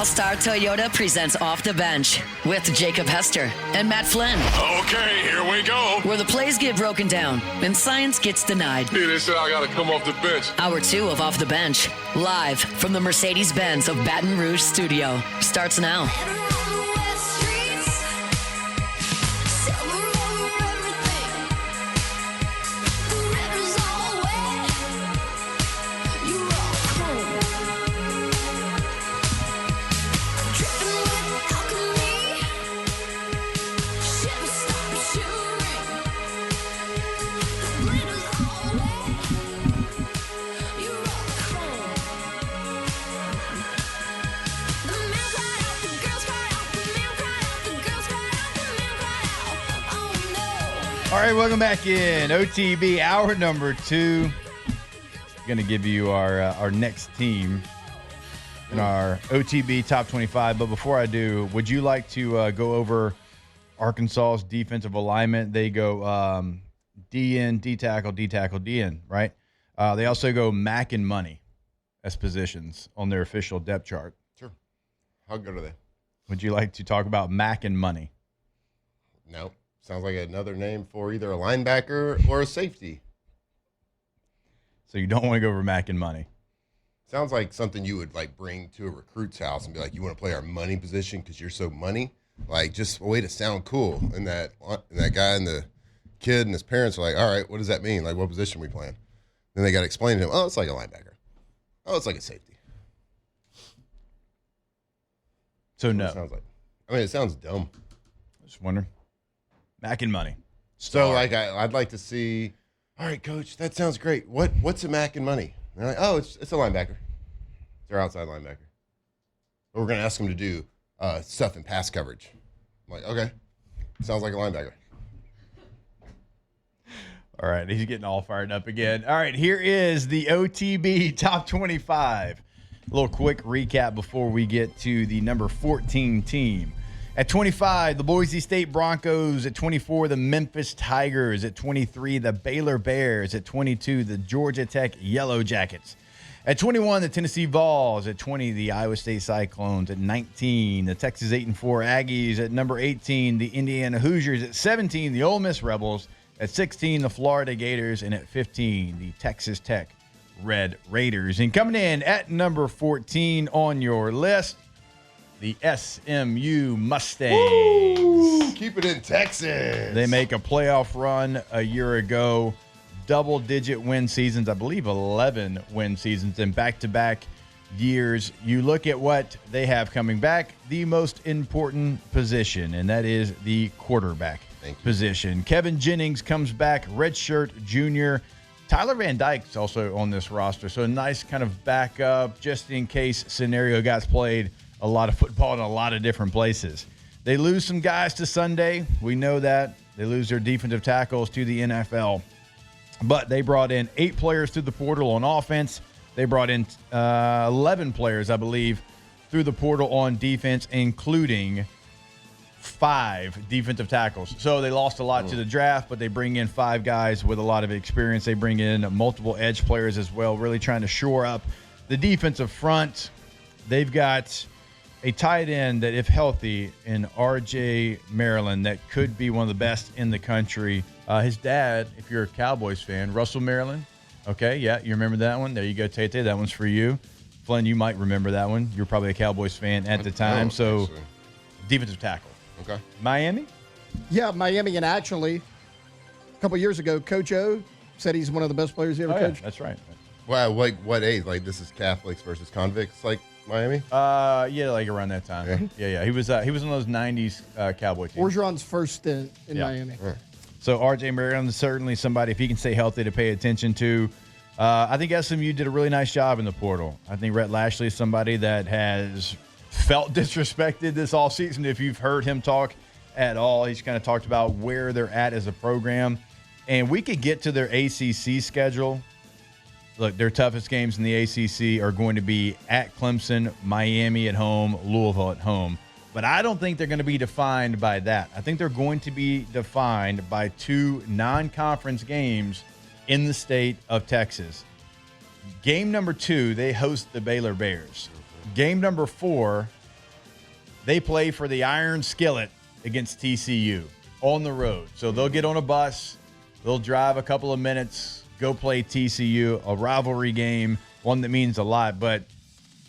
All-Star Toyota presents Off the Bench with Jacob Hester and Matt Flynn. Okay, here we go. Where the plays get broken down and science gets denied. Yeah, they said I got to come off the bench. Hour 2 of Off the Bench, live from the Mercedes-Benz of Baton Rouge studio, starts now. All right, welcome back in OTB, hour number 2. Going to give you our next team in our OTB top 25. But before I do, would you like to go over Arkansas's defensive alignment? They go D-end, D-tackle, D-tackle, D-end, right? They also go Mac and Money as positions on their official depth chart. Sure. How good are they? Would you like to talk about Mac and Money? No. Sounds like another name for either a linebacker or a safety. So you don't want to go over Mac and Money. Sounds like something you would bring to a recruit's house and be like, you want to play our money position because you're so money? Just a way to sound cool. And that guy and the kid and his parents are like, all right, what does that mean? What position are we playing? Then they got to explain to him, oh, it's like a linebacker. Oh, it's like a safety. So no. It sounds like. It sounds dumb. Just wondering. Mac and Money. So, I'd like to see, all right, Coach, that sounds great. What's a Mac and Money? And they're like, oh, it's a linebacker. It's their outside linebacker. But we're going to ask them to do stuff in pass coverage. I'm like, okay. Sounds like a linebacker. All right, he's getting all fired up again. All right, here is the OTB top 25. A little quick recap before we get to the number 14 team. At 25, the Boise State Broncos. At 24, the Memphis Tigers. At 23, the Baylor Bears. At 22, the Georgia Tech Yellow Jackets. At 21, the Tennessee Vols. At 20, the Iowa State Cyclones. At 19, the Texas 8-4 Aggies. At number 18, the Indiana Hoosiers. At 17, the Ole Miss Rebels. At 16, the Florida Gators. And at 15, the Texas Tech Red Raiders. And coming in at number 14 on your list, the SMU Mustangs. Woo! Keep it in Texas. They make a playoff run a year ago. Double-digit win seasons. I believe 11 win seasons in back-to-back years. You look at what they have coming back, the most important position, and that is the quarterback position. Kevin Jennings comes back, redshirt junior. Tyler Van Dyke's also on this roster, so a nice kind of backup just in case scenario guys played a lot of football in a lot of different places. They lose some guys to Sunday. We know that. They lose their defensive tackles to the NFL. But they brought in 8 players through the portal on offense. They brought in 11 players, I believe, through the portal on defense, including 5 defensive tackles. So they lost a lot to the draft, but they bring in 5 guys with a lot of experience. They bring in multiple edge players as well, really trying to shore up the defensive front. They've got a tight end that, if healthy, in R.J. Maryland, that could be one of the best in the country. His dad, if you're a Cowboys fan, Russell Maryland. Okay, yeah, you remember that one? There you go, Tate. That one's for you. Flynn, you might remember that one. You're probably a Cowboys fan at the time. So, defensive tackle. Okay. Miami? Yeah, Miami. And actually, a couple years ago, Coach O said he's one of the best players he ever coached. Yeah, that's right. Wow, what age? This is Catholics versus convicts, Miami? Yeah, around that time. Yeah. He was one of those 90s Cowboy teams. Orgeron's first stint in Miami. Yeah. So R.J. Maryland is certainly somebody, if he can stay healthy, to pay attention to. I think SMU did a really nice job in the portal. I think Rhett Lashley is somebody that has felt disrespected this offseason. If you've heard him talk at all, he's kind of talked about where they're at as a program. And we could get to their ACC schedule. Look, their toughest games in the ACC are going to be at Clemson, Miami at home, Louisville at home. But I don't think they're going to be defined by that. I think they're going to be defined by 2 non-conference games in the state of Texas. Game number 2, they host the Baylor Bears. Game number 4, They play for the Iron Skillet against TCU on the road. So they'll get on a bus, they'll drive a couple of minutes, go play TCU, a rivalry game, one that means a lot. But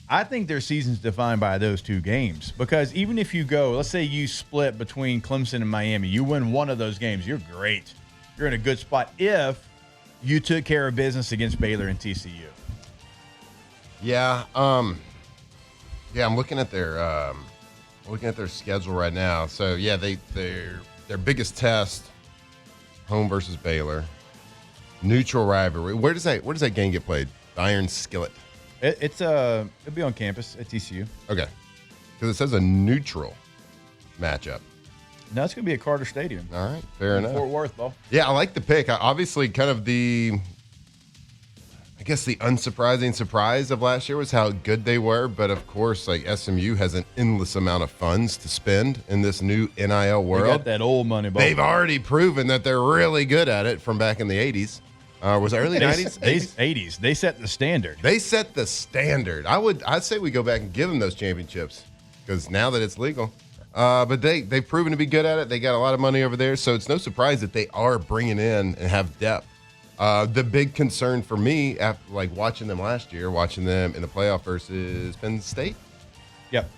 I think their season's defined by those two games, because even if you go, let's say you split between Clemson and Miami, you win one of those games, you're great. You're in a good spot if you took care of business against Baylor and TCU. Yeah, I'm looking at their schedule right now. So yeah, their biggest test, home versus Baylor, neutral rivalry. Where does that game get played? The Iron Skillet. It'll be on campus at TCU. Okay, because it says a neutral matchup. No, it's going to be at Carter Stadium. All right, fair enough. Fort Worth, Bo. Yeah, I like the pick. Obviously, kind of the unsurprising surprise of last year was how good they were. But of course, like SMU has an endless amount of funds to spend in this new NIL world. They got that old money, Bo. They've already proven that they're really good at it from back in the 80s. Was it early 90s? 80s. They set the standard. They set the standard. I'd say we go back and give them those championships, because now that it's legal. But they've proven to be good at it. They got a lot of money over there, so it's no surprise that they are bringing in and have depth. The big concern for me, after watching them last year, watching them in the playoff versus Penn State, Yep.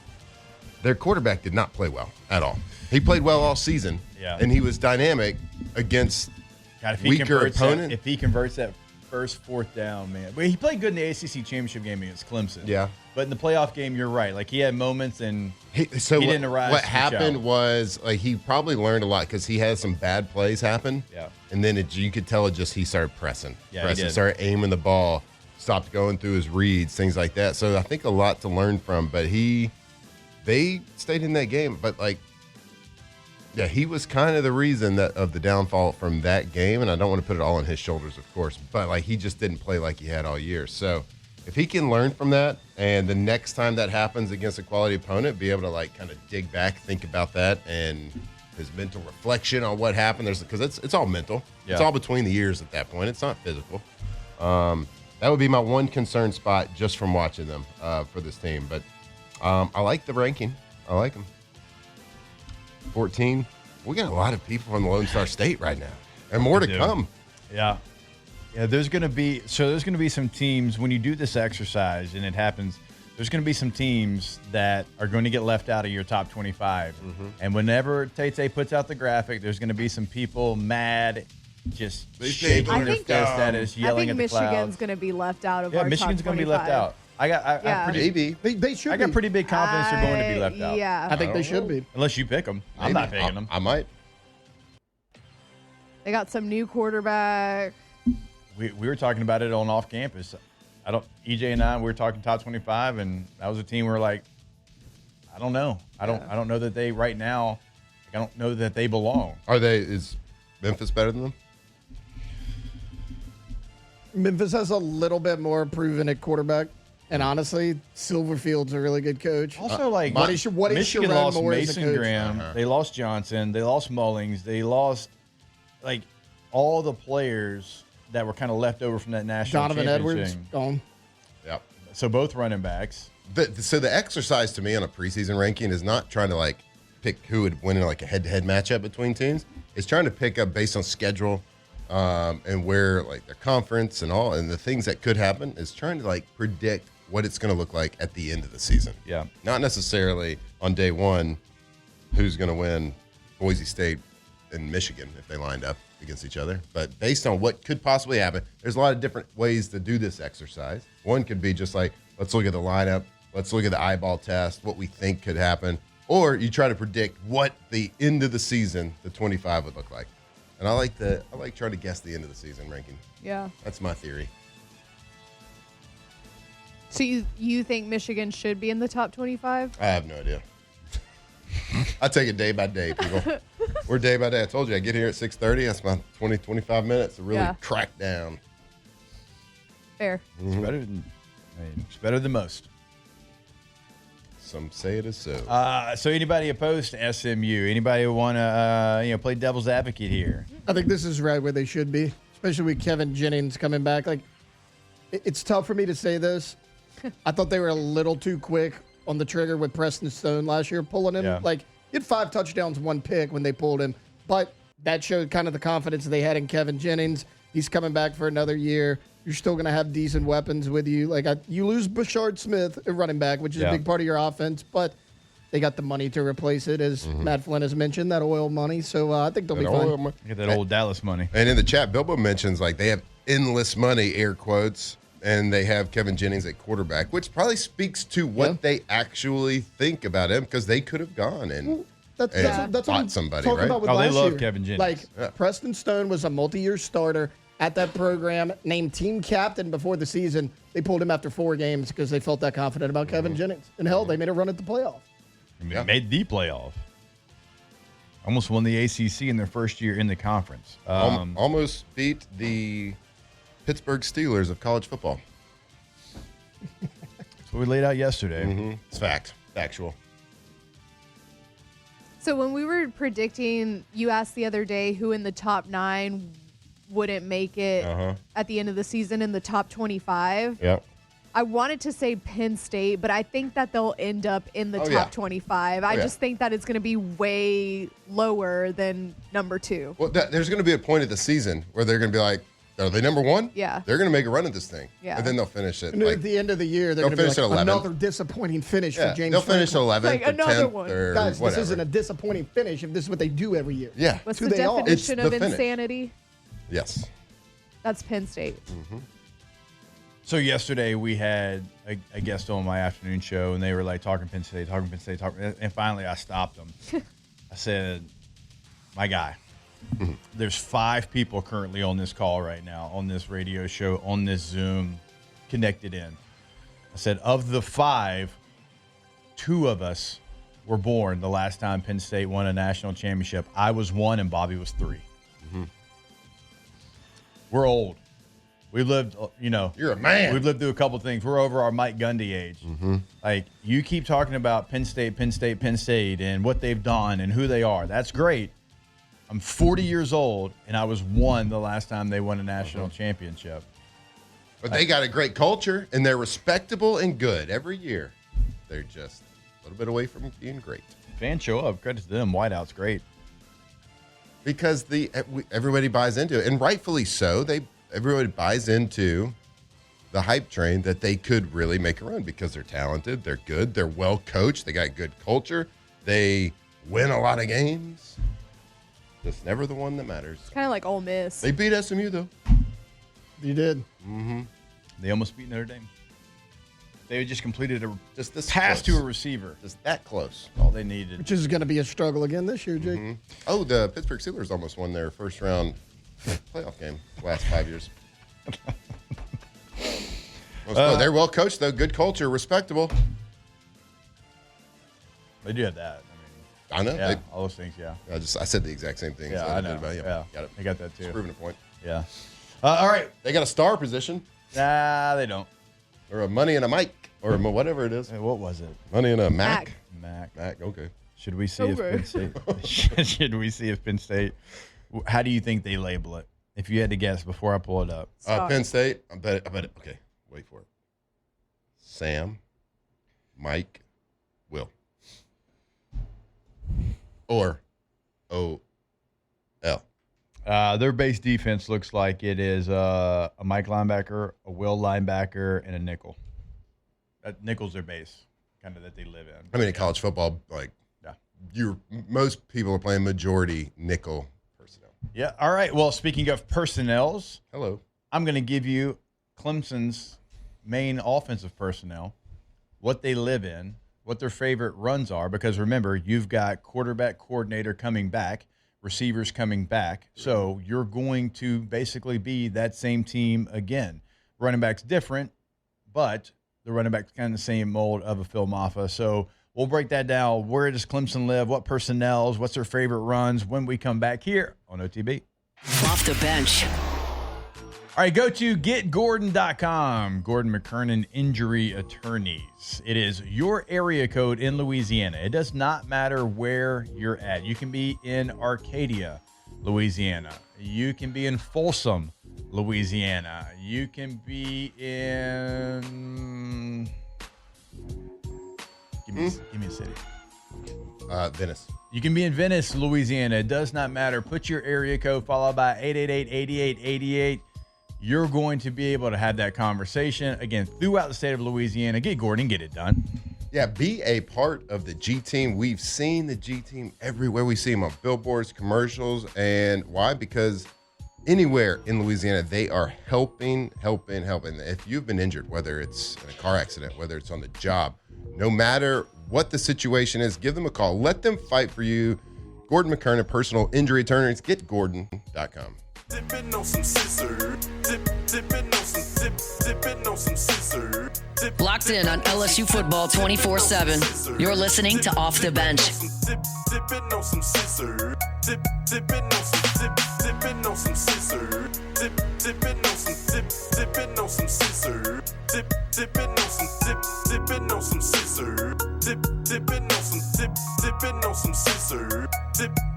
their quarterback did not play well at all. He played well all season, Yeah. and he was dynamic against God, if he weaker converts opponent. if he converts that first fourth down, man. But he played good in the ACC championship game against Clemson. Yeah. But in the playoff game, you're right. Like, he had moments, and He didn't arise what to the happened challenge. was he probably learned a lot, because he had some bad plays happen. Yeah. And then you could tell he started pressing. Yeah, he did. Started aiming the ball, stopped going through his reads, things like that. So I think a lot to learn from. But they stayed in that game. But he was kind of the reason of the downfall from that game. And I don't want to put it all on his shoulders, of course. But he just didn't play like he had all year. So if he can learn from that, and the next time that happens against a quality opponent, be able to kind of dig back, think about that, and his mental reflection on what happened. Because it's all mental. Yeah. It's all between the ears at that point. It's not physical. That would be my one concern spot just from watching them for this team. But I like the ranking. I like them. 14. We got a lot of people from the Lone Star State right now, and more to come. Yeah. Yeah, there's going to be some teams, when you do this exercise and it happens, there's going to be some teams that are going to get left out of your top 25. Mm-hmm. And whenever Tate puts out the graphic, there's going to be some people mad, just shaking I their think- fist at us, yelling I at think the clouds. Michigan's going to be left out of Yeah, our Michigan's top going to be left 25. out. I Yeah. Maybe. They should I got be. pretty big confidence they're going to be left out. Yeah. I think they should be. Unless you pick them. I'm not picking them. I might. They got some new quarterback. We were talking about it on off campus. EJ and we were talking top 25, and that was a team where I don't know. I don't know that they right now. I don't know that they belong. Is Memphis better than them? Memphis has a little bit more proven at quarterback. And honestly, Silverfield's a really good coach. Also, what is Michigan Sherrod lost Moore as a Mason coach? Graham. They lost Johnson. They lost Mullings. They lost all the players that were kind of left over from that national Donovan championship. Edwards gone. Yep. So both running backs. So the exercise to me on a preseason ranking is not trying to pick who would win in a head-to-head matchup between teams. It's trying to pick up based on schedule and where their conference and all, and the things that could happen. Is trying to predict what it's going to look like at the end of the season. Yeah. Not necessarily on day one who's going to win Boise State and Michigan if they lined up against each other, but based on what could possibly happen, there's a lot of different ways to do this exercise. One could be just let's look at the lineup, let's look at the eyeball test, what we think could happen, or you try to predict what the end of the season, the 25, would look like. And I like trying to guess the end of the season ranking. Yeah. That's my theory. So you think Michigan should be in the top 25? I have no idea. I take it day by day, people. We're day by day. I told you I get here at 6:30. That's my 20, 25 minutes to really crack down. Fair. It's better than most. Some say it is so. So anybody opposed to SMU? Anybody want to play devil's advocate here? I think this is right where they should be, especially with Kevin Jennings coming back. It's tough for me to say this. I thought they were a little too quick on the trigger with Preston Stone last year, pulling him. Yeah. Like, he had 5 touchdowns, 1 pick when they pulled him. But that showed kind of the confidence they had in Kevin Jennings. He's coming back for another year. You're still going to have decent weapons with you. Like, you lose Bashard Smith at running back, which is a big part of your offense, but they got the money to replace it, as Matt Flynn has mentioned, that oil money. So I think they'll be fine. Get that old Dallas money. And in the chat, Bilbo mentions like they have endless money, air quotes, and they have Kevin Jennings at quarterback, which probably speaks to what they actually think about him, because they could have gone and That's what I'm somebody, talking right? about with Oh, they last love year. Kevin Jennings. Like, Preston Stone was a multi-year starter at that program, named team captain before the season. They pulled him after 4 games because they felt that confident about Kevin Jennings. And hell, they made a run at the playoff. Made the playoff. Almost won the ACC in their first year in the conference. almost beat the Pittsburgh Steelers of college football. That's what we laid out yesterday. It's factual. So when we were predicting, you asked the other day who in the top 9 wouldn't make it at the end of the season in the top 25. Yep. I wanted to say Penn State, but I think that they'll end up in the top 25. I just think that it's going to be way lower than number 2. Well, there's going to be a point of the season where they're going to be like, are they number 1? Yeah. They're going to make a run at this thing. Yeah. And then they'll finish it. And at the end of the year, they're they'll going to be finish like at 11. another disappointing finish for James they'll finish at Franklin. 11th Like or another 10th one. or Guys, whatever. this isn't a disappointing finish if this is what they do every year. Yeah. What's who the they are. definition It's of the finish. insanity? Yes. That's Penn State. So yesterday we had a guest on my afternoon show, and they were like talking Penn State, and finally I stopped them. I said, my guy, there's 5 people currently on this call right now, on this radio show, on this Zoom, connected in. I said, of the 5, 2 of us were born the last time Penn State won a national championship. I was 1 and Bobby was 3. We're old. We lived, You're a man. We've lived through a couple things. We're over our Mike Gundy age. Like, you keep talking about Penn State, and what they've done and who they are. That's great. I'm 40 years old, and I was 1 the last time they won a national championship. But they got a great culture, and they're respectable and good every year. They're just a little bit away from being great. Fans show up. Credit to them. Whiteout's great. Because everybody buys into it, and rightfully so. Everybody buys into the hype train that they could really make a run because they're talented, they're good, they're well coached, they got good culture, they win a lot of games. Just never the one that matters. Kind of like Ole Miss. They beat SMU though. You did. They almost beat Notre Dame. They just completed a Just this pass close. to a receiver. Just that close. All they needed. Which is going to be a struggle again this year, Jake. Oh, the Pittsburgh Steelers almost won their first round playoff game the last 5 years. They're well coached though, good culture, respectable. They do have that. I know. Yeah, all those things, yeah. I said the exact same thing. Yeah, as I did know. about you. Yeah, Got it. they got that too. Just proving a point. Yeah. All right. They got a star position Nah, they don't. or a money and a mic or whatever it is. Hey, what was it? Money and a Mac. Mac. Mac. Okay. Should we see Over. if Penn State? Should we see if Penn State? How do you think they label it? If you had to guess before I pull it up. Stop. Penn State. I bet it. Okay. Wait for it. Sam, Mike, Will. Or OL. Their base defense looks like it is a Mike linebacker, a Will linebacker, and a nickel. Nickel's their base, kind of that they live in. I mean, in college football, like, most people are playing majority nickel personnel. Yeah. All right. Well, speaking of personnels, Hello. I'm going to give you Clemson's main offensive personnel, what they live in, what their favorite runs are, because remember, you've got quarterback coordinator coming back, receivers coming back, so you're going to basically be that same team again. Running back's different, but the running back's kind of the same mold of a Phil Maffa, so we'll break that down. Where does Clemson live? What personnels? What's their favorite runs when we come back here on OTB? Off the bench. All right, go to getgordon.com. Gordon McKernan Injury Attorneys. It is your area code in Louisiana. It does not matter where you're at. You can be in Arcadia, Louisiana. You can be in Folsom, Louisiana. You can be in Give me a city. Venice. You can be in Venice, Louisiana. It does not matter. Put your area code followed by 888-8888. You're going to be able to have that conversation, again, throughout the state of Louisiana. Get Gordon, get it done. Yeah, be a part of the G Team. We've seen the G Team everywhere. We see them on billboards, commercials. And why? Because anywhere in Louisiana, they are helping. If you've been injured, whether it's in a car accident, whether it's on the job, no matter what the situation is, give them a call. Let them fight for you. Gordon McKernan, personal injury attorneys. GetGordon.com. Dipping on some scissor. Dipping on some scissor. Locked in on LSU football 24/7. You're listening to Off the Bench. Dipping on some scissor. Dipping on some dipping on some scissor. Dipping on some scissor. Dipping on some scissor. Dipping on some scissor.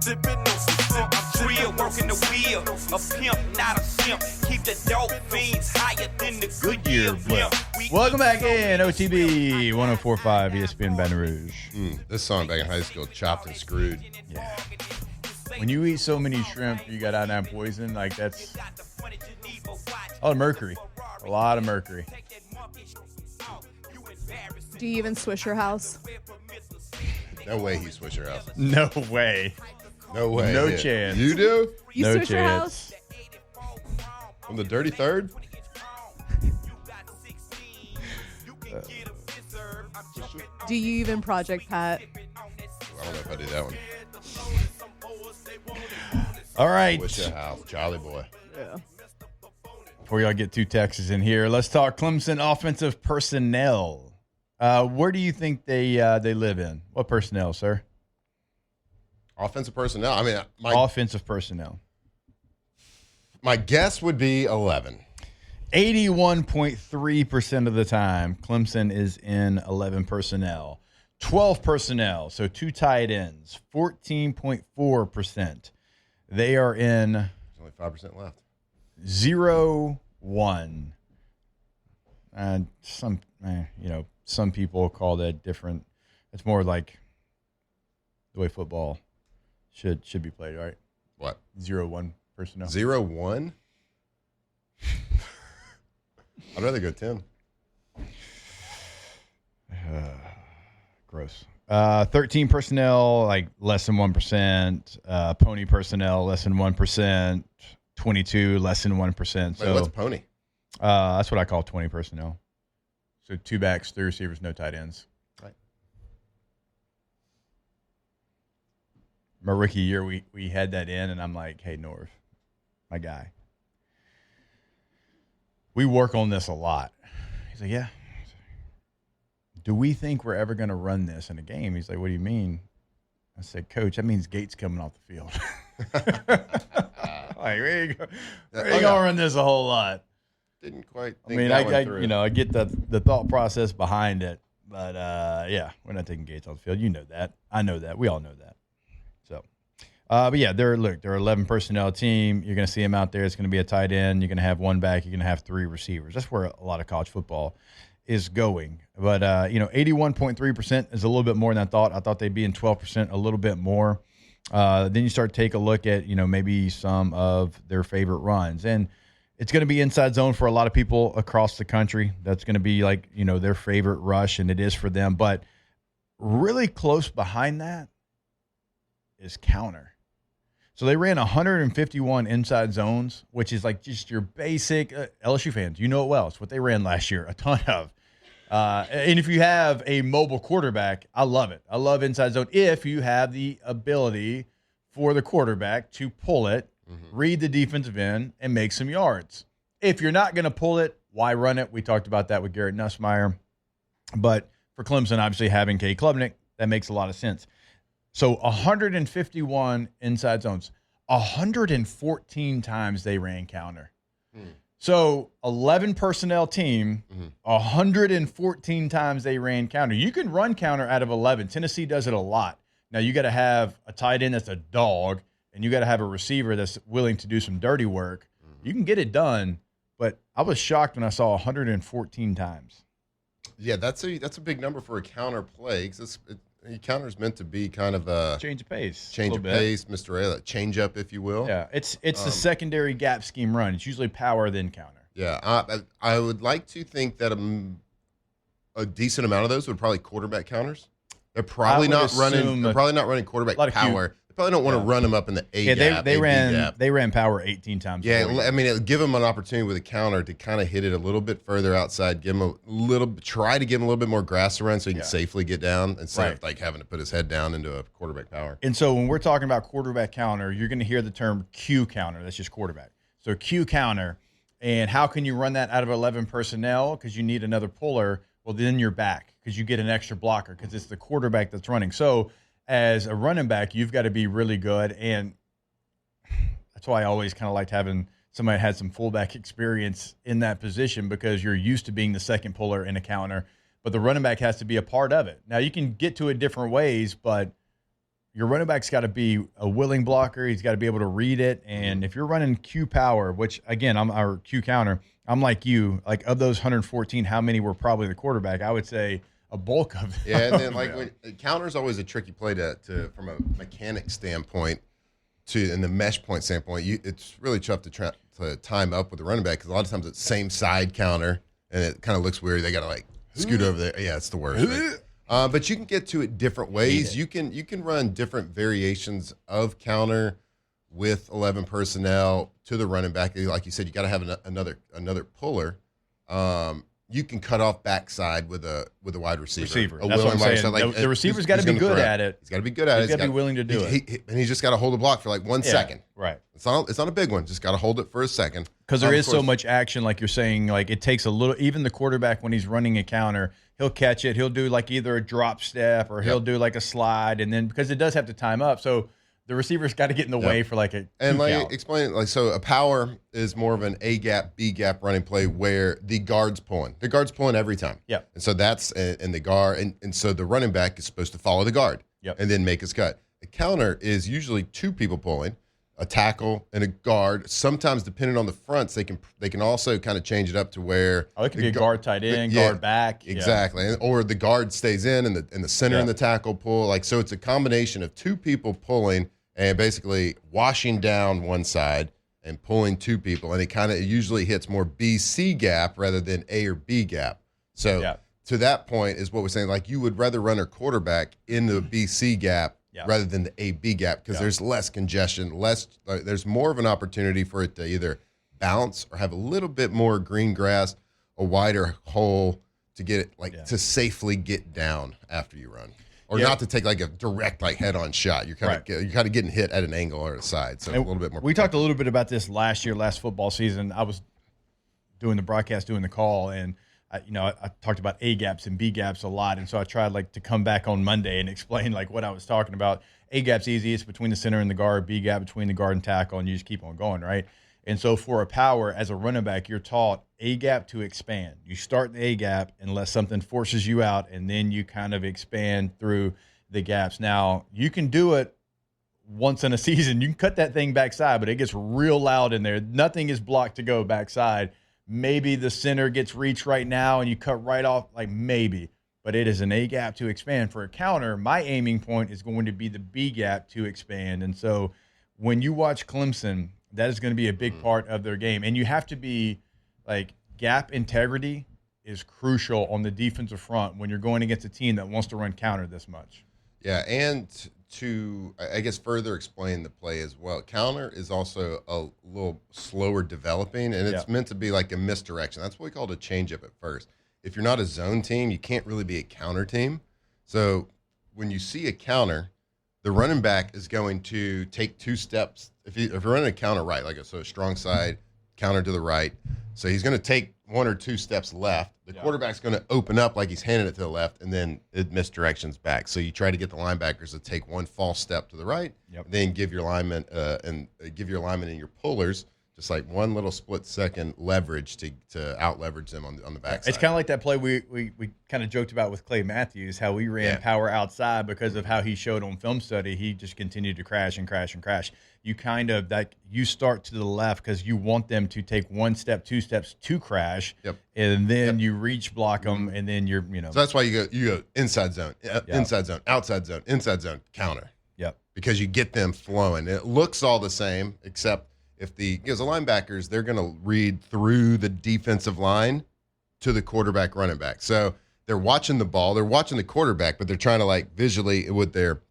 Dipping on some I'm real, working the wheel. A pimp, not a simp. Keep the dope fiends higher than the Goodyear blimp. Welcome back in OTB 104.5 ESPN Baton Rouge. This song back in high school, Chopped and Screwed. Yeah. When you eat so many shrimp, you got iodine poison. Like that's a lot of mercury. A lot of mercury. Do you even swish your house? No way he switched your house. No way. No way. No Yeah. chance. You do? You No swish your chance. house? On the dirty third? Do you even Project Pat? I don't know if I do that one. All right. Wish your house. Jolly boy. Yeah. Before y'all get two Texas in here, let's talk Clemson offensive personnel. Where do you think they live in? What personnel, sir? Offensive personnel. I mean, Offensive personnel. my guess would be 11. 81.3% of the time, Clemson is in 11 personnel. 12 personnel, so 2 tight ends, 14.4%. They are in There's only 5% left. 0-1. And some people call that different. It's more like the way football should be played, right? What? 0-1 personnel. 0-1? I'd rather go 10. Gross. 13 personnel, like less than 1%. Pony personnel, less than 1%. 22, less than 1%. So Wait, what's pony? that's what I call 20 personnel. So 2 backs, 3 receivers, no tight ends. Right. My rookie year, we had that in, and I'm like, hey, North, my guy, we work on this a lot. He's like, yeah. Do we think we're ever going to run this in a game? He's like, what do you mean? I said, Coach, that means Gates coming off the field. Like, we ain't going to run this a whole lot. Didn't quite I think mean, that one through. I get the thought process behind it, but yeah, we're not taking Gates off the field. You know that. I know that. We all know that. So, but yeah, they're 11 personnel team. You're going to see them out there. It's going to be a tight end. You're going to have 1 back. You're going to have 3 receivers. That's where a lot of college football is going. But 81.3% is a little bit more than I thought. I thought they'd be in 12%, a little bit more. Then you start to take a look at maybe some of their favorite runs, and it's going to be inside zone for a lot of people across the country. That's going to be like, their favorite rush, and it is for them. But really close behind that is counter. So they ran 151 inside zones, which is like just your basic LSU fans. You know it well. It's what they ran last year, a ton of. And if you have a mobile quarterback, I love it. I love inside zone if you have the ability for the quarterback to pull it, read the defensive end, and make some yards. If you're not going to pull it, why run it? We talked about that with Garrett Nussmeier. But for Clemson, obviously having Kay Klubnik, that makes a lot of sense. So 151 inside zones. 114 times they ran counter. So 11 personnel team, 114 times they ran counter. You can run counter out of 11. Tennessee does it a lot. Now you got to have a tight end that's a dog, and you got to have a receiver that's willing to do some dirty work. You can get it done, but I was shocked when I saw 114 times. Yeah, that's a big number for a counter play because a counter is meant to be kind of a Change of pace. change of pace, Mr. Change up, if you will. Yeah, it's the secondary gap scheme run. It's usually power then counter. Yeah, I would like to think that a decent amount of those would probably quarterback counters. They're probably not running. They're probably not running quarterback power. They probably don't want to run them up in the A gap. They ran power 18 times. Yeah, I mean, it'll give them an opportunity with a counter to kind of hit it a little bit further outside. Try to give him a little bit more grass around so he can safely get down instead of like having to put his head down into a quarterback power. And so when we're talking about quarterback counter, you're going to hear the term Q counter. That's just quarterback. So Q counter, and how can you run that out of 11 personnel? Because you need another puller. Well, then you're back because you get an extra blocker because it's the quarterback that's running. So as a running back, you've got to be really good. And that's why I always kind of liked having somebody that had some fullback experience in that position because you're used to being the second puller in a counter. But the running back has to be a part of it. Now, you can get to it different ways, but your running back's got to be a willing blocker. He's got to be able to read it. And if you're running Q power, which, again, I'm our Q counter, I'm like you. Like, of those 114, how many were probably the quarterback? I would say a bulk of them. Yeah, and then, like, counter's always a tricky play to from a mechanic standpoint and the mesh point standpoint. It's really tough to time up with the running back because a lot of times it's same side counter, and it kind of looks weird. They got to, like, scoot over there. Yeah, it's the worst. Right? But you can get to it different ways. You can run different variations of counter with 11 personnel to the running back. Like you said, you got to have another puller. You can cut off backside with a wide receiver. That's what I'm saying. Like, the receiver's got to be good at it. He's got to be good at it. He's got to be willing to do it. And he's just got to hold the block for like 1 second. Right. It's not a big one. Just got to hold it for a second. Because there is so much action, like you're saying. Like, it takes a little. Even the quarterback, when he's running a counter, he'll catch it. He'll do like either a drop step or he'll do like a slide, and then because it does have to time up, so the receiver's got to get in the way for like a and like count. Explain it like so. A power is more of an A gap, B gap running play where the guard's pulling. The guard's pulling every time. Yeah. And so that's and the guard and so the running back is supposed to follow the guard. Yep. And then make his cut. The counter is usually two people pulling, a tackle and a guard. Sometimes depending on the fronts, they can also kind of change it up to where it can be a guard tight end, guard back. Exactly. Yeah. Or the guard stays in and the center and the tackle pull. Like so it's a combination of two people pulling and basically washing down one side and pulling two people. And it usually hits more B-C gap rather than A or B gap. So to that point is what we're saying. Like you would rather run a quarterback in the B-C gap rather than the A-B gap because there's less congestion, there's more of an opportunity for it to either bounce or have a little bit more green grass, a wider hole to get it to safely get down after you run. Or not to take like a direct head-on shot. You're kind of getting hit at an angle or a side, so a little bit more. We talked a little bit about this last football season. I was doing the broadcast, doing the call, and I talked about A gaps and B gaps a lot, and so I tried to come back on Monday and explain what I was talking about. A gap's easy; it's between the center and the guard. B gap between the guard and tackle, and you just keep on going, right? And so for a power, as a running back, you're taught A gap to expand. You start the A gap unless something forces you out, and then you kind of expand through the gaps. Now, you can do it once in a season. You can cut that thing backside, but it gets real loud in there. Nothing is blocked to go backside. Maybe the center gets reached right now, and you cut right off, maybe. But it is an A gap to expand. For a counter, my aiming point is going to be the B gap to expand. And so when you watch Clemson, that is going to be a big part of their game. And you have to be gap integrity is crucial on the defensive front when you're going against a team that wants to run counter this much. Yeah, and to, I guess, further explain the play as well, counter is also a little slower developing, and it's meant to be like a misdirection. That's what we call it a change-up at first. If you're not a zone team, you can't really be a counter team. So when you see a counter, the running back is going to take 2 steps. If you're running a counter right, a strong side, counter to the right, so he's going to take 1 or 2 steps left. The quarterback's going to open up like he's handing it to the left, and then it misdirections back. So you try to get the linebackers to take 1 false step to the right, then give your linemen and your pullers Just like one little split second leverage to out leverage them on the backside. It's kind of like that play we kind of joked about with Clay Matthews, how we ran power outside because of how he showed on film study. He just continued to crash and crash and crash. You you start to the left because you want them to take 1 step, 2 steps to crash, and then you reach block them, and then you're So that's why you go inside zone, inside zone, outside zone, inside zone, counter. Yep. Because you get them flowing. It looks all the same, except if the linebackers, they're going to read through the defensive line to the quarterback, running back. So they're watching the ball, they're watching the quarterback, but they're trying to like visually with their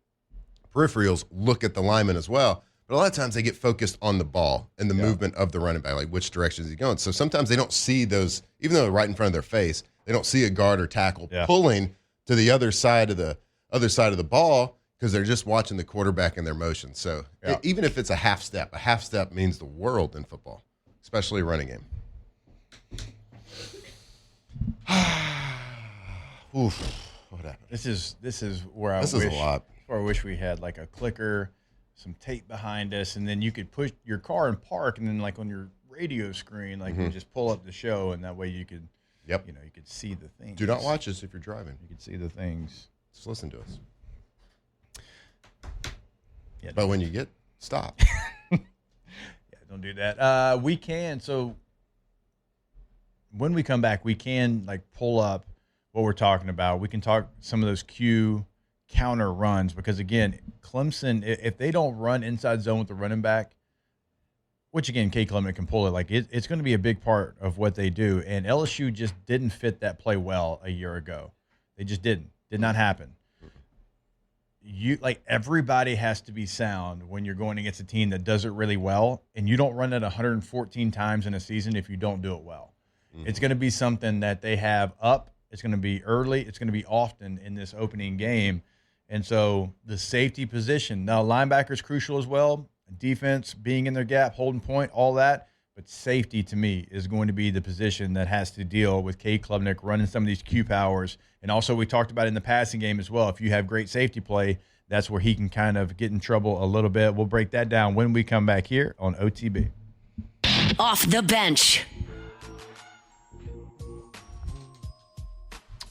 peripherals look at the lineman as well. But a lot of times they get focused on the ball and the movement of the running back, like which direction is he going. So sometimes they don't see those, even though they're right in front of their face, they don't see a guard or tackle pulling to the other side of the ball because they're just watching the quarterback and their motion. So even if it's a half step means the world in football, especially a running game. Oof, what happened? This is where I this is a lot. Where I wish we had like a clicker, some tape behind us, and then you could push your car and park, and then like on your radio screen, like you just pull up the show, and that way you could, you could see the things. Do not watch us if you're driving. You could see the things. Just listen to us. Yeah, but when you get stop. Don't do that. We can. So when we come back, we can like pull up what we're talking about. We can talk some of those Q counter runs because again, Clemson, if they don't run inside zone with the running back, which again, K Clement can pull it. Like it's going to be a big part of what they do. And LSU just didn't fit that play well a year ago. They just did not happen. Everybody has to be sound when you're going against a team that does it really well, and you don't run it 114 times in a season if you don't do it well. It's going to be something that they have up. It's going to be early. It's going to be often in this opening game. And so the safety position, now linebacker is crucial as well. Defense, being in their gap, holding point, all that. But safety, to me, is going to be the position that has to deal with Cade Klubnik running some of these Q powers. And also we talked about in the passing game as well. If you have great safety play, that's where he can kind of get in trouble a little bit. We'll break that down when we come back here on OTB. Off the bench.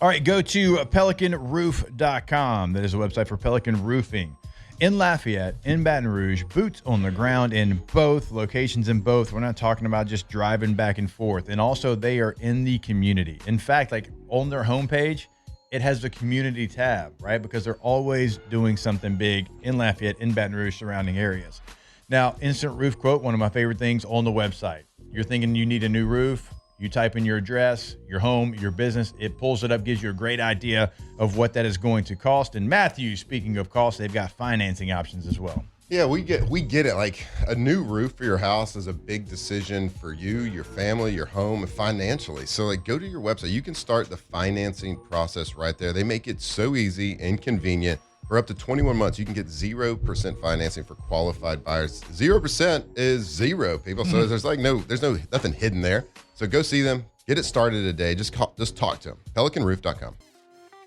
All right, go to pelicanroof.com. That is a website for Pelican Roofing. In Lafayette, in Baton Rouge, boots on the ground in both locations. In both, we're not talking about just driving back and forth. And also, they are in the community. In fact, like on their homepage, it has the community tab, right? Because they're always doing something big in Lafayette, in Baton Rouge, surrounding areas. Now, Instant Roof Quote, one of my favorite things on the website. You're thinking you need a new roof. You type in your address, your home, your business. It pulls it up, gives you a great idea of what that is going to cost. And Matthew, speaking of cost, they've got financing options as well. Yeah, we get it. Like a new roof for your house is a big decision for you, your family, your home, and financially. So like go to your website. You can start the financing process right there. They make it so easy and convenient. For up to 21 months, you can get 0% financing for qualified buyers. 0% is zero, people. So there's nothing hidden there. So go see them, get it started today. Just talk to them. PelicanRoof.com.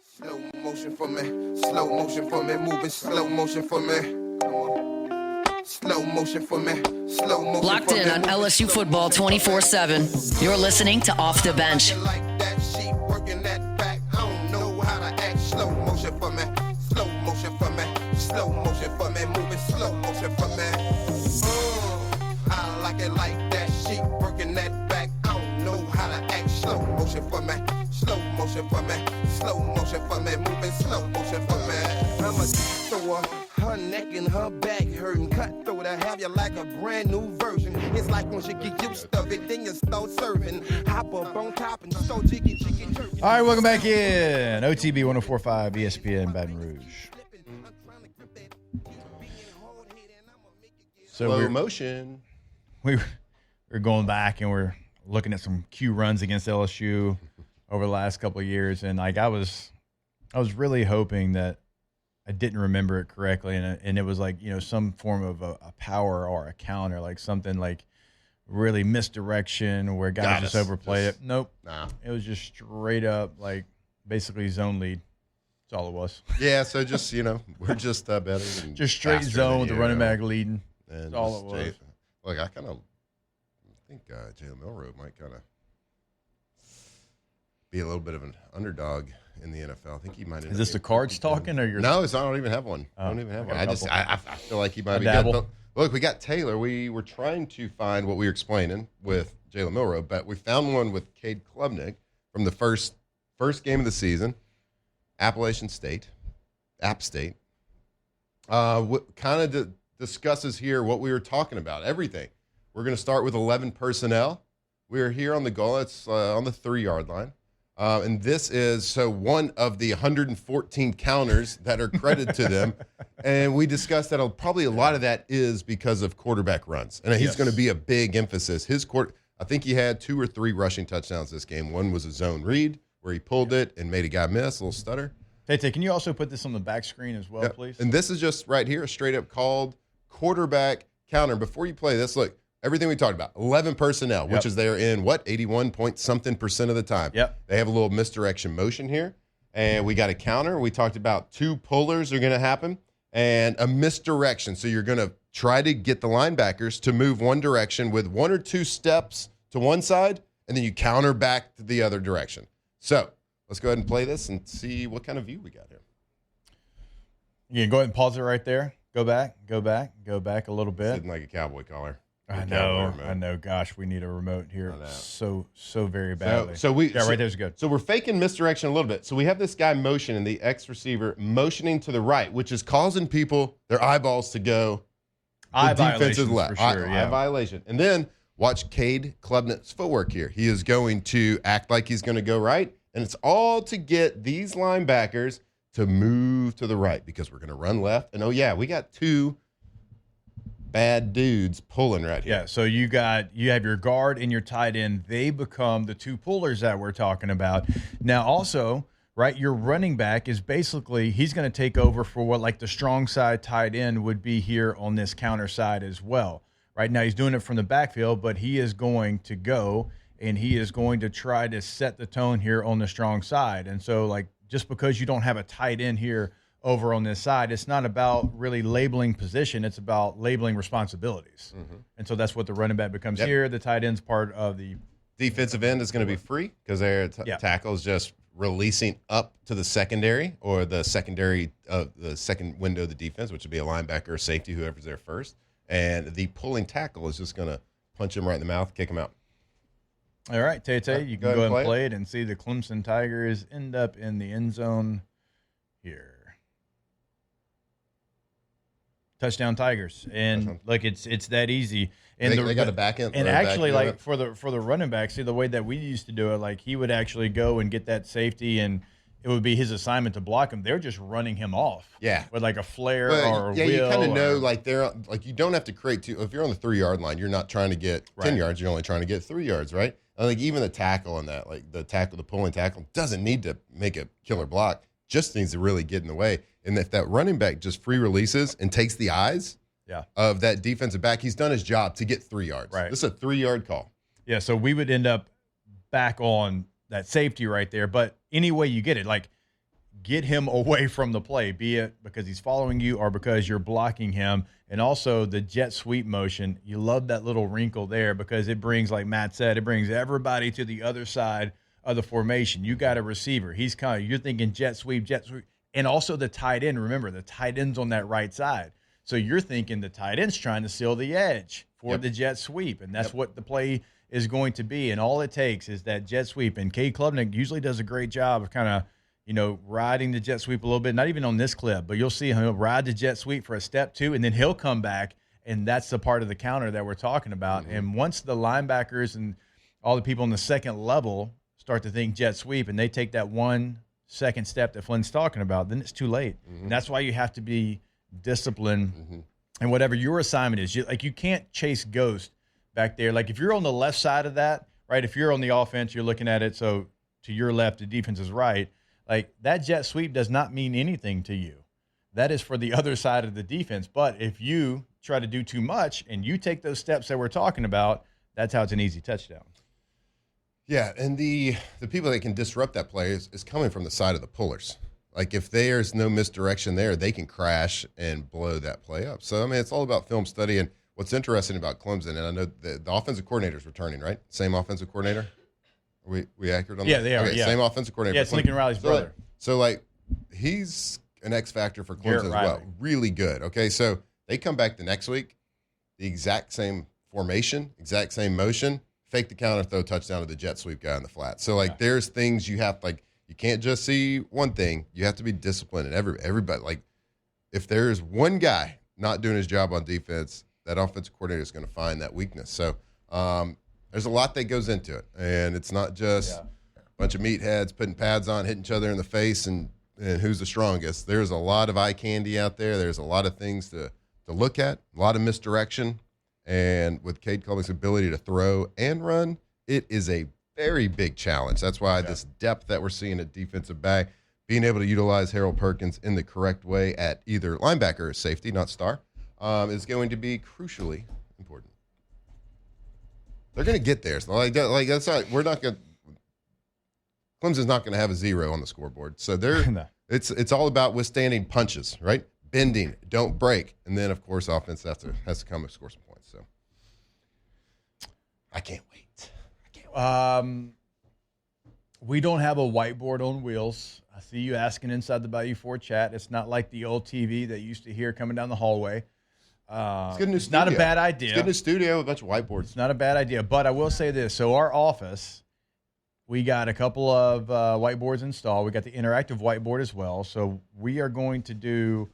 Slow motion for me, moving slow motion for me. Come on. Slow motion for me, slow motion. Locked in on LSU football 24/7. You're listening to Off the Bench. Like that, she working that back. I don't know how to act. Slow motion for me, slow motion for me, slow motion for me, moving slow motion for me. I like it like that. She working that back. I don't know how to act. Slow motion for me, slow motion for me, slow motion for me, moving slow motion for me. I'ma throw her neck and her back hurting, cut through to have you like a brand new version. It's like once you get used to it, then you start serving. Hop up on top and so jiggy jerky. All right, welcome back in. OTB 104.5 ESPN Baton Rouge. So Slow motion. We're going back and we're looking at some Q runs against LSU over the last couple of years, and like I was really hoping that I didn't remember it correctly, and it was like some form of a power or a counter, like something like really misdirection where guys just overplayed it. Nope, it was just straight up like basically zone lead. That's all it was. Yeah, so just we're just better than just straight zone with the running back leading. That's all it was. Look, I kind of think Jalen Milroe might kind of be a little bit of an underdog in the NFL. I think he might. Is this the cards talking, or your? No, I don't even have one. I don't even have one. I feel like he might be good. But look, we got Taylor. We were trying to find what we were explaining with Jalen Milroe, but we found one with Cade Klubnik from the first game of the season, Appalachian State, App State. Kind of discusses here what we were talking about, everything. We're going to start with 11 personnel. We are here on the goal. It's on the 3-yard line. And this is one of the 114 counters that are credited to them. And we discussed that probably a lot of that is because of quarterback runs. And he's going to be a big emphasis. I think he had 2 or 3 rushing touchdowns this game. One was a zone read where he pulled it and made a guy miss, a little stutter. Tay, can you also put this on the back screen as well, please? And this is just right here, a straight up called quarterback counter. Before you play this, look, everything we talked about, 11 personnel, which is they're in, 81-point-something% of the time. Yep. They have a little misdirection motion here, and we got a counter. We talked about 2 pullers are going to happen and a misdirection. So you're going to try to get the linebackers to move one direction with 1 or 2 steps to one side, and then you counter back to the other direction. So let's go ahead and play this and see what kind of view we got here. You can go ahead and pause it right there. Go back a little bit. Sitting like a cowboy collar. I know. Gosh, we need a remote here so very badly. Right there's good. So we're faking misdirection a little bit. So we have this guy motioning, the X receiver motioning to the right, which is causing people their eyeballs to go eye defensive violation left. For sure, eye violation. And then watch Cade Klubnik's footwork here. He is going to act like he's going to go right, and it's all to get these linebackers to move to the right because we're going to run left. And we got 2 bad dudes pulling right here. Yeah, so you have your guard and your tight end. They become the 2 pullers that we're talking about. Now also, right, your running back is basically, he's going to take over for what like the strong side tight end would be here on this counter side as well. Right now he's doing it from the backfield, but he is going to go and he is going to try to set the tone here on the strong side. And so like just because you don't have a tight end here over on this side, it's not about really labeling position. It's about labeling responsibilities. Mm-hmm. And so that's what the running back becomes here. The tight end's part of the defensive end is going to be free because their tackle is just releasing up to the secondary or the secondary of the second window of the defense, which would be a linebacker or safety, whoever's there first. And the pulling tackle is just going to punch him right in the mouth, kick him out. All right, Tay, you can go ahead and play it and see the Clemson Tigers end up in the end zone here. Touchdown Tigers, and look, it's that easy. And they got a back end, and actually, like for the running back, see the way that we used to do it, like he would actually go and get that safety, and it would be his assignment to block him. They're just running him off, with like a flare or a wheel. You kind of know, like you don't have to create 2. If you're on the 3-yard line, you're not trying to get 10 yards. You're only trying to get 3 yards, right? I think even the tackle on that, like the pulling tackle, doesn't need to make a killer block. Just needs to really get in the way. And if that running back just free releases and takes the eyes of that defensive back, he's done his job to get 3 yards. Right. This is a 3-yard call. Yeah, so we would end up back on that safety right there. But any way you get it, like get him away from the play, be it because he's following you or because you're blocking him. And also the jet sweep motion, you love that little wrinkle there because it brings, like Matt said, it brings everybody to the other side of the formation. You got a receiver. He's you're thinking jet sweep. And also the tight end. Remember, the tight end's on that right side. So you're thinking the tight end's trying to seal the edge for the jet sweep. And that's what the play is going to be. And all it takes is that jet sweep. And Cade Klubnik usually does a great job of kind of, riding the jet sweep a little bit. Not even on this clip, but you'll see him ride the jet sweep for a step 2, and then he'll come back. And that's the part of the counter that we're talking about. Mm-hmm. And once the linebackers and all the people on the second level start to think jet sweep and they take that 1 second step that Flynn's talking about, then it's too late. Mm-hmm. And that's why you have to be disciplined and whatever your assignment is. You can't chase ghost back there. Like if you're on the left side of that, right, if you're on the offense, you're looking at it, so to your left, the defense is right. Like that jet sweep does not mean anything to you. That is for the other side of the defense. But if you try to do too much and you take those steps that we're talking about, that's how it's an easy touchdown. Yeah, and the people that can disrupt that play is coming from the side of the pullers. Like if there's no misdirection there, they can crash and blow that play up. So, I mean, it's all about film study. And what's interesting about Clemson, and I know the offensive coordinator is returning, right? Same offensive coordinator? Are we accurate on that? Yeah, they are. Okay, Yeah. Same offensive coordinator. Yeah, it's Lincoln Riley's brother. So, he's an X factor for Clemson as well. Really good. Okay, so they come back the next week, the exact same formation, exact same motion, fake the counter, throw touchdown to the jet sweep guy in the flat. So, there's things you have, you can't just see one thing. You have to be disciplined. And everybody, if there's one guy not doing his job on defense, that offensive coordinator is going to find that weakness. So, there's a lot that goes into it. And it's not just a bunch of meatheads putting pads on, hitting each other in the face, and who's the strongest. There's a lot of eye candy out there. There's a lot of things to look at, a lot of misdirection. And with Cade Klubnik's ability to throw and run, it is a very big challenge. That's why this depth that we're seeing at defensive back, being able to utilize Harold Perkins in the correct way at either linebacker or safety, not star, is going to be crucially important. They're going to get there. So that's not. We're not going. Clemson's not going to have a 0 on the scoreboard. So it's all about withstanding punches, right? Bending, don't break, and then of course offense has to come and score some points. So I can't wait. We don't have a whiteboard on wheels. I see you asking inside the Bayou 4 chat. It's not like the old TV that you used to hear coming down the hallway. It's not a bad idea. Let's get a new studio with a bunch of whiteboards. It's not a bad idea, but I will say this. So our office, we got a couple of whiteboards installed. We got the interactive whiteboard as well. So we are going to do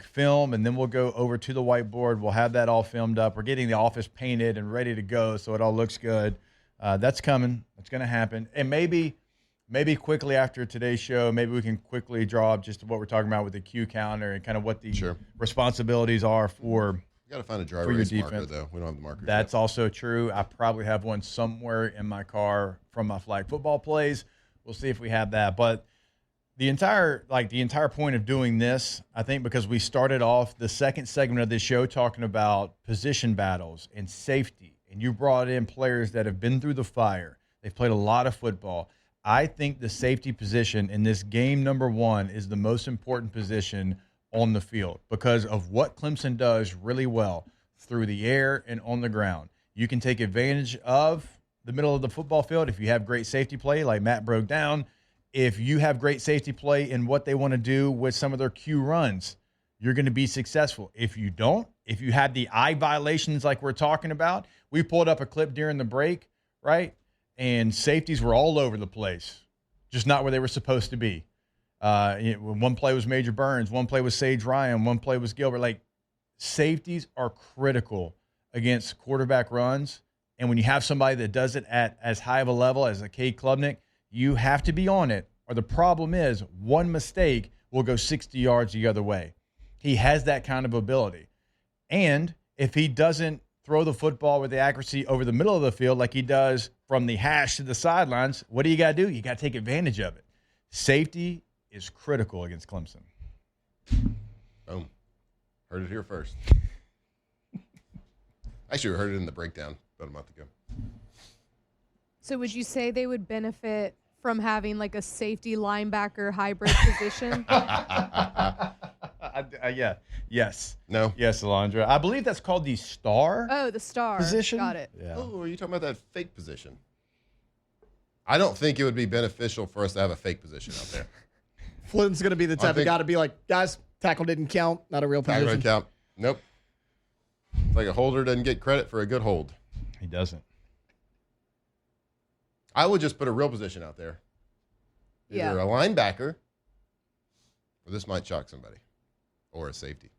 film, and then we'll go over to the whiteboard. We'll have that all filmed up. We're getting the office painted and ready to go, so it all looks good. That's coming. It's going to happen. And maybe quickly after today's show, maybe we can quickly draw up just what we're talking about with the Q counter and kind of what the responsibilities are for You got to find a dry for your erase defense. marker, though. We don't have the marker. That's also true. I probably have one somewhere in my car from my flag football plays. We'll see if we have that. But the entire point of doing this, I think, because we started off the second segment of this show talking about position battles and safety, and you brought in players that have been through the fire. They've played a lot of football. I think the safety position in this game number 1 is the most important position on the field because of what Clemson does really well through the air and on the ground. You can take advantage of the middle of the football field if you have great safety play like Matt broke down. If you have great safety play in what they want to do with some of their Q runs, you're going to be successful. If you don't, if you have the eye violations like we're talking about, we pulled up a clip during the break, right? And safeties were all over the place, just not where they were supposed to be. One play was Major Burns, one play was Sage Ryan, one play was Gilbert. Safeties are critical against quarterback runs. And when you have somebody that does it at as high of a level as a Cade Klubnik, you have to be on it. Or the problem is one mistake will go 60 yards the other way. He has that kind of ability. And if he doesn't throw the football with the accuracy over the middle of the field like he does from the hash to the sidelines, what do? You got to take advantage of it. Safety is critical against Clemson. Boom. Heard it here first. Actually, we heard it in the breakdown about a month ago. So would you say they would benefit from having a safety linebacker hybrid position? Yeah. Yes. No. Yes, Alondra. I believe that's called the star. Oh, the star position. Got it. Yeah. Oh, are you talking about that fake position? I don't think it would be beneficial for us to have a fake position out there. Flynn's going to be the type of guy to be like, guys, tackle didn't count, not a real position. Tackle didn't count. Nope. It's like a holder doesn't get credit for a good hold. He doesn't. I would just put a real position out there. Either a linebacker, or this might shock somebody, or a safety.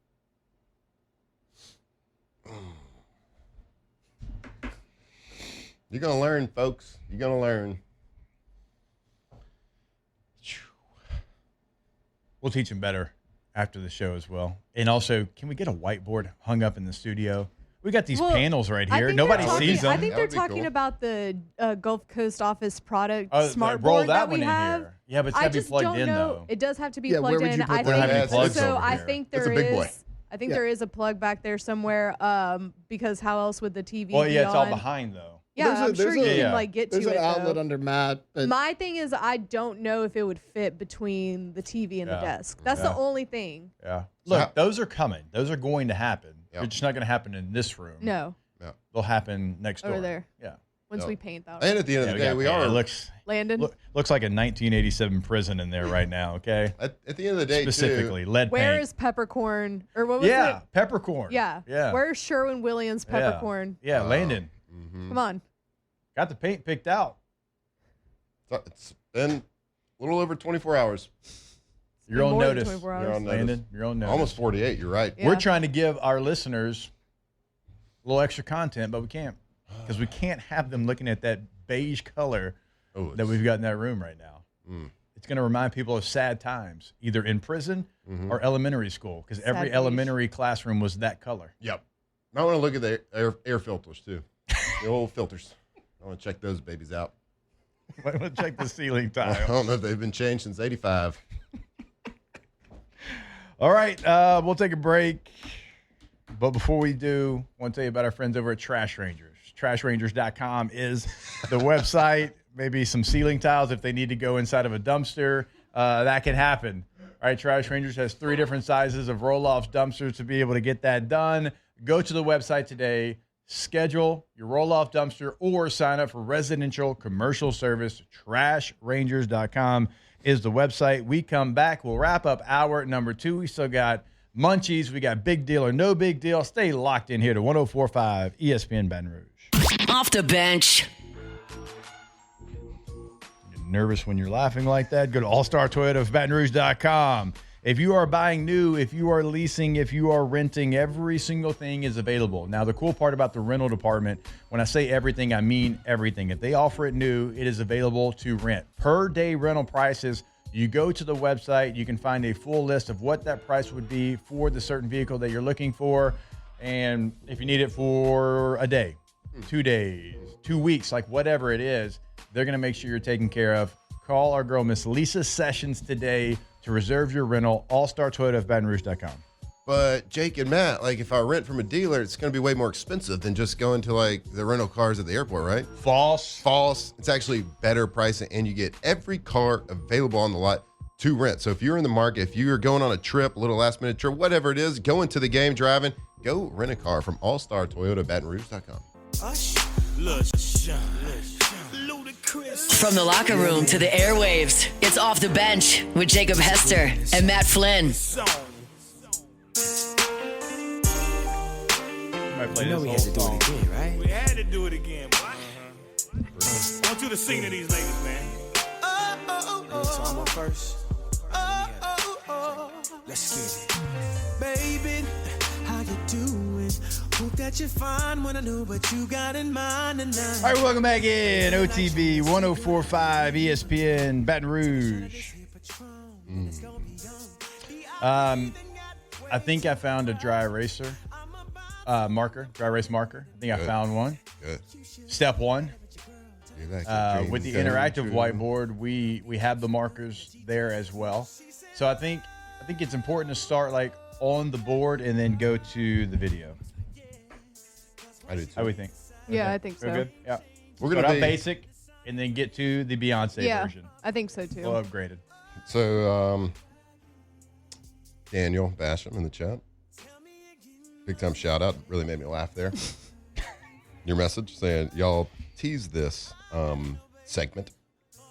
You're going to learn, folks. You're going to learn. We'll teach him better after the show as well. And also, can we get a whiteboard hung up in the studio? We got these panels right here. Nobody sees them. I think they're talking about the Gulf Coast office product smart roll board that we one have. in here. Yeah, but it's got to be plugged in, though. It does have to be Yeah, plugged where would in. you put I that? think so. I think It's there a big boy. is. I think there is a plug back there somewhere. Because how else would the TV? Well, be yeah, it's all on? behind though. Yeah, I'm sure you can like get to it. There's an outlet though. under Matt. But My thing is, I don't know if it would fit between the TV and the desk. That's the only thing. Yeah. Look, those are coming. Those are going to happen. Yep. They're just not going to happen in this room. No, They'll happen next door. over there. Yeah. Once we paint that. And at the end of the day, we are. It looks Landon. looks like a 1987 prison in there right now. Okay. At the end of the day, Specifically, too, lead Where paint. is Peppercorn? Or what was it? Yeah, peppercorn. Yeah. Yeah. Where's Sherwin Williams Peppercorn? Yeah, Landon. Come on. Got the paint picked out. it's been a little over 24 hours. You're on more than notice. 24 hours. You're on notice. Landon, you're on notice. Almost 48. You're right. Yeah. We're trying to give our listeners a little extra content, but we can't because we can't have them looking at that beige color that we've got in that room right now. It's going to remind people of sad times, either in prison or elementary school, because every beige. elementary classroom was that color. Yep. I want to look at the air filters too. The old filters. I want to check those babies out. I want to check the ceiling I tile. don't know if they've been changed since '85. All right, we'll take a break. But before we do, I want to tell you about our friends over at Trash Rangers. TrashRangers.com is the website. Maybe some ceiling tiles if they need to go inside of a dumpster. That can happen. All right, Trash Rangers has 3 different sizes of roll-off dumpsters to be able to get that done. Go to the website today, schedule your roll-off dumpster, or sign up for residential commercial service. TrashRangers.com is the website. We come back. We'll wrap up hour number 2. We still got Munchies. We got Big Deal or No Big Deal. Stay locked in here to 104.5 ESPN Baton Rouge. Off the bench. You're nervous when you're laughing like that? Go to allstartoyotaofbatonrouge.com. If you are buying new, if you are leasing, if you are renting, every single thing is available. Now, the cool part about the rental department, when I say everything, I mean everything. If they offer it new, it is available to rent. Per day rental prices, you go to the website, you can find a full list of what that price would be for the certain vehicle that you're looking for. And if you need it for a day, 2 days, 2 weeks, like whatever it is, they're going to make sure you're taken care of. Call our girl, Miss Lisa Sessions, today to reserve your rental. allstartoyotaofbatonrouge.com. But Jake and Matt, like if I rent from a dealer, it's going to be way more expensive than just going to like the rental cars at the airport, right? False. It's actually better pricing, and you get every car available on the lot to rent. So if you're in the market, if you're going on a trip, a little last minute trip, whatever it is, going to the game, driving, go rent a car from allstartoyotaofbatonrouge.com. From the locker room to the airwaves, it's Off the Bench with Jacob Hester and Matt Flynn. You know we had to do it again, right? We had to do it again, boy. I want you to sing to these ladies, man. So I'm up first. Let's get it. Baby, how you doing? Hope that you're fine when I know what you got in mind tonight. All right, welcome back in. OTB 104.5 ESPN Baton Rouge. I think I found a dry erase marker. I think I found one. Good. Step 1. With the interactive whiteboard, we have the markers there as well. So I think it's important to start like on the board and then go to the video. I do too. How do we think? Yeah, I think so. We're good? Yeah. We're Start gonna out be basic and then get to the Beyonce Yeah, version. I think so too. We'll upgrade it. So, Daniel Basham in the chat. Big time shout out. Really made me laugh there. Your message saying, y'all teased this segment,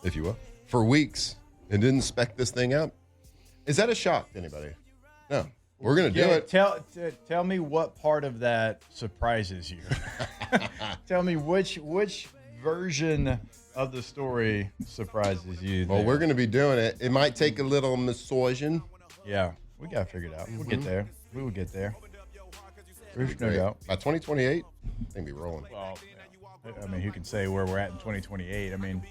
if you will, for weeks and didn't spec this thing out. Is that a shock to anybody? No. We're going to do it. Tell me what part of that surprises you. Tell me which version of the story surprises you. Well, we're going to be doing it. It might take a little massaging. Yeah, we got to figure it out. We'll get there. We will get there. There's no doubt. By 2028, I think we rolling. Well, I mean, who can say where we're at in 2028? I mean,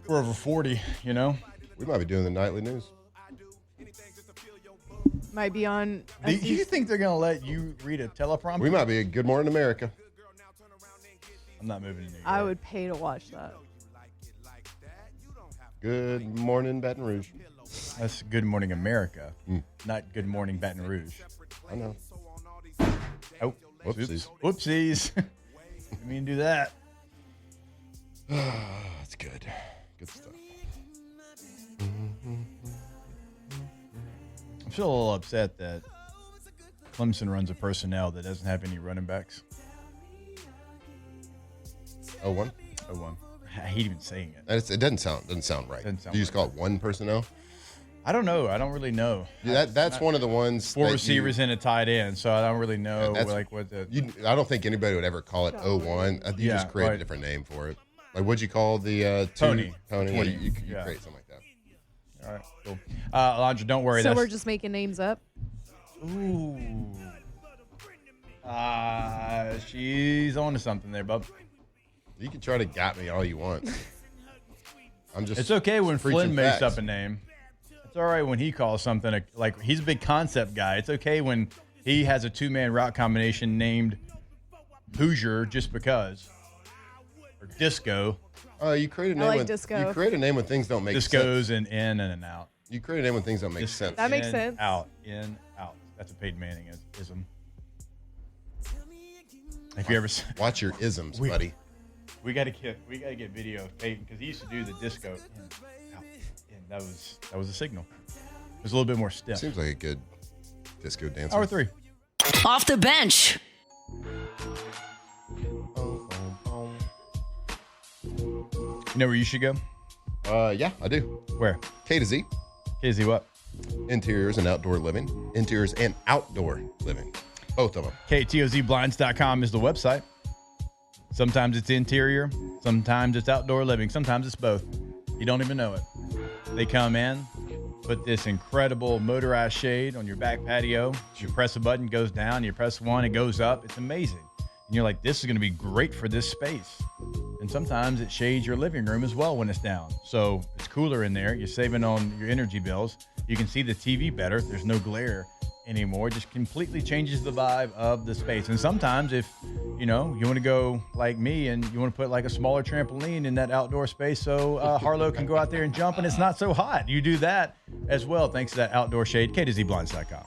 we're over 40, you know? We might be doing the nightly news. Might be on. Do you think they're going to let you read a teleprompter? We might be a Good Morning America. I'm not moving to New York. I would pay to watch that. Good morning, Baton Rouge. That's Good Morning America, not Good Morning Baton Rouge. I know. Oh, Whoopsies. Whoopsies. Didn't mean to do that. That's good. Good stuff. I'm still a little upset that Clemson runs a personnel that doesn't have any running backs. 0-1? 0-1. I hate even saying it. It doesn't sound right. Do you just call it one personnel? I don't know. I don't really know. Yeah, that's one of the ones. 4 receivers and a tight end, so I don't really know what the. I don't think anybody would ever call it 0-1. You just create a different name for it. Like, what'd you call the Pony? You create something like that. All right, cool. Alondra, don't worry. So we're just making names up? Ooh. She's on to something there, bub. You can try to got me all you want. It's okay when Flynn makes facts. up a name. It's all right when he calls something like he's a big concept guy. It's okay when he has a 2-man route combination named Hoosier just because, or Disco. You create a name disco. You create a name when things don't make sense. Disco's and in and an out. You create a name when things don't make sense. That makes In, sense. Out, in, out. That's a Peyton Manning ism. Have you ever Watch your isms, buddy? We gotta get video of Peyton because he used to do the disco in, out, in. That was a signal. It was a little bit more stiff. Seems like a good disco dancer. Hour 3. Off the bench. You know where you should go? Yeah, I do. Where? K to Z. Casey, what? Interiors and outdoor living. Interiors and outdoor living. Both of them. KTOZBlinds.com is the website. Sometimes it's interior, sometimes it's outdoor living, sometimes it's both. You don't even know it. They come in, put this incredible motorized shade on your back patio. You press a button, it goes down. You press one, it goes up. It's amazing. And you're like, this is going to be great for this space. And sometimes it shades your living room as well when it's down. So it's cooler in there. You're saving on your energy bills. You can see the TV better. There's no glare anymore. It just completely changes the vibe of the space. And sometimes if, you want to go like me and you want to put like a smaller trampoline in that outdoor space so Harlow can go out there and jump and it's not so hot. You do that as well thanks to that outdoor shade, KTZBlinds.com.